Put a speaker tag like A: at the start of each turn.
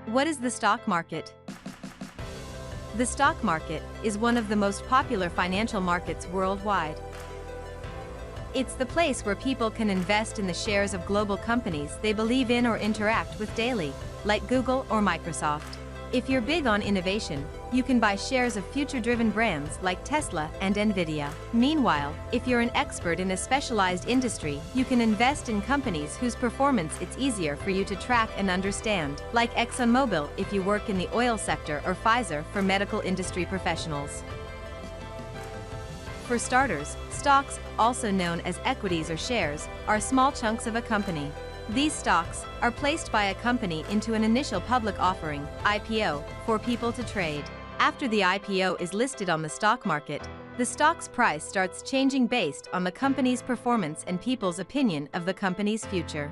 A: What is the stock market? The stock market is one of the most popular financial markets worldwide. It's the place where people can invest in the shares of global companies they believe in or interact with daily, like Google or Microsoft. If you're big on innovation, you can buy shares of future-driven brands like Tesla and Nvidia. Meanwhile, if you're an expert in a specialized industry, you can invest in companies whose performance it's easier for you to track and understand, like ExxonMobil if you work in the oil sector or Pfizer for medical industry professionals. For starters, stocks, also known as equities or shares, are small chunks of a company. These stocks are placed by a company into an initial public offering, IPO, for people to trade. After the IPO is listed on the stock market, the stock's price starts changing based on the company's performance and people's opinion of the company's future.